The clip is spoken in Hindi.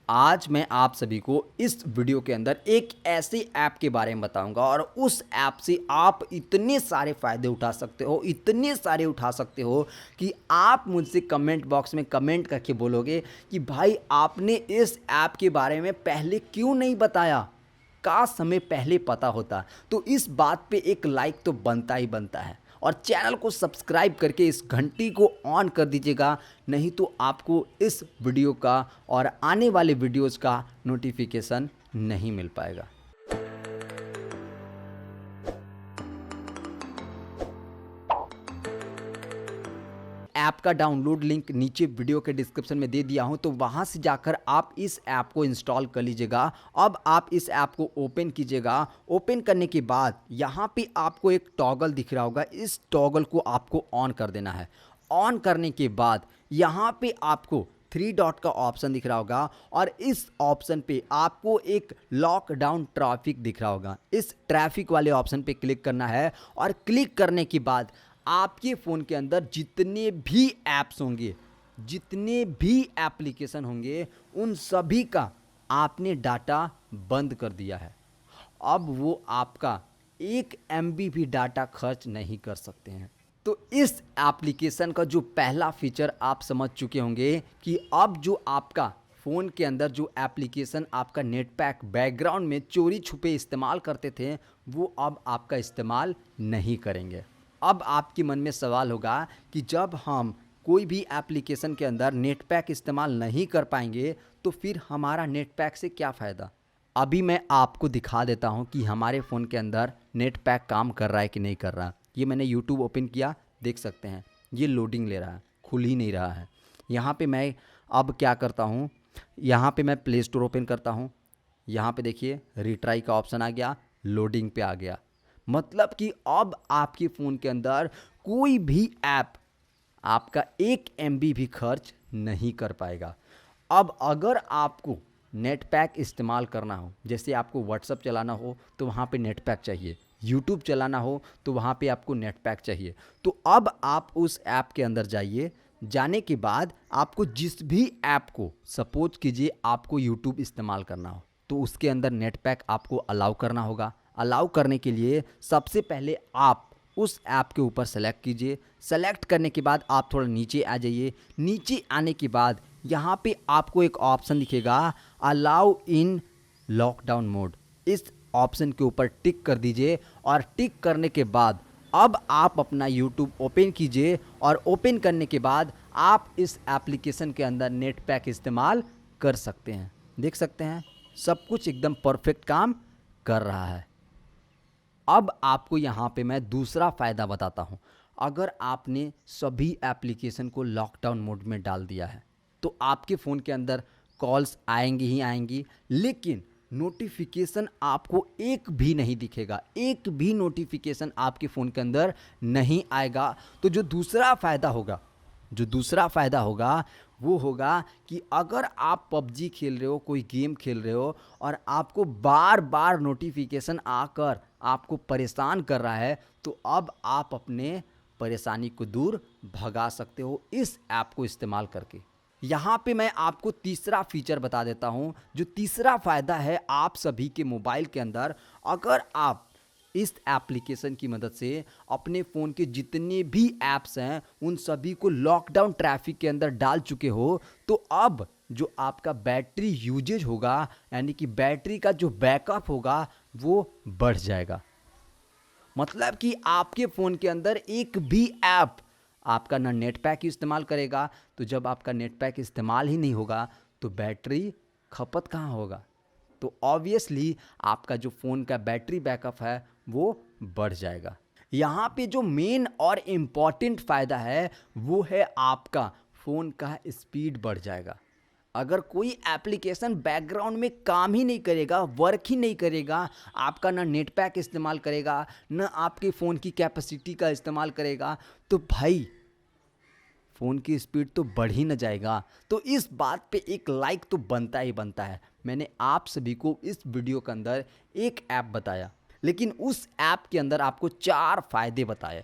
आज मैं आप सभी को इस वीडियो के अंदर एक ऐसे ऐप के बारे में बताऊंगा और उस ऐप से आप इतने सारे फ़ायदे उठा सकते हो, इतने सारे उठा सकते हो कि आप मुझसे कमेंट बॉक्स में कमेंट करके बोलोगे कि भाई आपने इस ऐप के बारे में पहले क्यों नहीं बताया, काश हमें पहले पता होता। तो इस बात पे एक लाइक तो बनता ही बनता है और चैनल को सब्सक्राइब करके इस घंटी को ऑन कर दीजिएगा, नहीं तो आपको इस वीडियो का और आने वाले वीडियोस का नोटिफिकेशन नहीं मिल पाएगा। ऐप का डाउनलोड लिंक नीचे वीडियो के डिस्क्रिप्शन में दे दिया हूं, तो वहां से जाकर आप इस ऐप को इंस्टॉल कर लीजिएगा। अब आप इस ऐप को ओपन कीजिएगा। ओपन करने के बाद यहां पे आपको एक टॉगल दिख रहा होगा, इस टॉगल को आपको ऑन कर देना है। ऑन करने के बाद यहां पे आपको 3 डॉट का ऑप्शन दिख रहा होगा और इस ऑप्शन पे आपको एक लॉकडाउन ट्रैफिक दिख रहा होगा। इस ट्रैफिक वाले ऑप्शन पे क्लिक करना है और क्लिक करने के बाद आपके फ़ोन के अंदर जितने भी ऐप्स होंगे, जितने भी एप्लीकेशन होंगे, उन सभी का आपने डाटा बंद कर दिया है। अब वो आपका 1 MB भी डाटा खर्च नहीं कर सकते हैं। तो इस एप्लीकेशन का जो पहला फीचर आप समझ चुके होंगे कि अब जो आपका फ़ोन के अंदर जो एप्लीकेशन आपका नेट पैक बैकग्राउंड में चोरी छुपे इस्तेमाल करते थे, वो अब आपका इस्तेमाल नहीं करेंगे। अब आपके मन में सवाल होगा कि जब हम कोई भी एप्लीकेशन के अंदर नेट पैक इस्तेमाल नहीं कर पाएंगे तो फिर हमारा नेट पैक से क्या फ़ायदा। अभी मैं आपको दिखा देता हूं कि हमारे फ़ोन के अंदर नेट पैक काम कर रहा है कि नहीं कर रहा। ये मैंने यूट्यूब ओपन किया, देख सकते हैं ये लोडिंग ले रहा है, खुल ही नहीं रहा है। यहाँ पे मैं अब क्या करता हूँ, यहाँ पे मैं प्ले स्टोर ओपन करता हूँ। यहाँ पे देखिए रिट्राई का ऑप्शन आ गया, लोडिंग पे आ गया। मतलब कि अब आपके फ़ोन के अंदर कोई भी ऐप आपका 1 MB भी खर्च नहीं कर पाएगा। अब अगर आपको नेट पैक इस्तेमाल करना हो, जैसे आपको व्हाट्सअप चलाना हो तो वहाँ पे नेट पैक चाहिए, यूट्यूब चलाना हो तो वहाँ पे आपको नेट पैक चाहिए, तो अब आप उस ऐप के अंदर जाइए। जाने के बाद आपको जिस भी ऐप को, सपोज कीजिए आपको यूट्यूब इस्तेमाल करना हो, तो उसके अंदर नेट पैक आपको अलाउ करना होगा। अलाउ करने के लिए सबसे पहले आप उस ऐप के ऊपर सेलेक्ट कीजिए। सेलेक्ट करने के बाद आप थोड़ा नीचे आ जाइए। नीचे आने के बाद यहाँ पे आपको एक ऑप्शन दिखेगा, अलाउ इन लॉकडाउन मोड। इस ऑप्शन के ऊपर टिक कर दीजिए और टिक करने के बाद अब आप अपना यूट्यूब ओपन कीजिए और ओपन करने के बाद आप इस एप्लीकेशन के अंदर नेट पैक इस्तेमाल कर सकते हैं। देख सकते हैं सब कुछ एकदम परफेक्ट काम कर रहा है। अब आपको यहाँ पे मैं दूसरा फ़ायदा बताता हूँ। अगर आपने सभी एप्लीकेशन को लॉकडाउन मोड में डाल दिया है तो आपके फ़ोन के अंदर कॉल्स आएंगी ही आएंगी, लेकिन नोटिफिकेशन आपको एक भी नहीं दिखेगा, एक भी नोटिफिकेशन आपके फ़ोन के अंदर नहीं आएगा। तो जो दूसरा फ़ायदा होगा वो होगा कि अगर आप पबजी खेल रहे हो, कोई गेम खेल रहे हो और आपको बार बार नोटिफिकेशन आकर आपको परेशान कर रहा है, तो अब आप अपने परेशानी को दूर भगा सकते हो इस ऐप को इस्तेमाल करके। यहाँ पे मैं आपको तीसरा फीचर बता देता हूँ। जो तीसरा फ़ायदा है आप सभी के मोबाइल के अंदर, अगर आप इस एप्लीकेशन की मदद से अपने फ़ोन के जितने भी ऐप्स हैं उन सभी को लॉकडाउन ट्रैफिक के अंदर डाल चुके हो, तो अब जो आपका बैटरी यूजेज होगा, यानी कि बैटरी का जो बैकअप होगा, वो बढ़ जाएगा। मतलब कि आपके फ़ोन के अंदर एक भी ऐप आपका ना नेट पैक इस्तेमाल करेगा, तो जब आपका नेट पैक इस्तेमाल ही नहीं होगा तो बैटरी खपत कहाँ होगा। तो ऑब्वियसली आपका जो फ़ोन का बैटरी बैकअप है वो बढ़ जाएगा। यहाँ पे जो मेन और इम्पॉर्टेंट फ़ायदा है वो है आपका फ़ोन का स्पीड बढ़ जाएगा। अगर कोई एप्लीकेशन बैकग्राउंड में काम ही नहीं करेगा, वर्क ही नहीं करेगा, आपका ना नेट पैक इस्तेमाल करेगा, ना आपके फ़ोन की कैपेसिटी का इस्तेमाल करेगा, तो भाई फ़ोन की स्पीड तो बढ़ ही न जाएगा। तो इस बात पे एक लाइक तो बनता ही बनता है। मैंने आप सभी को इस वीडियो के अंदर एक ऐप बताया, लेकिन उस ऐप के अंदर आपको 4 फ़ायदे बताए।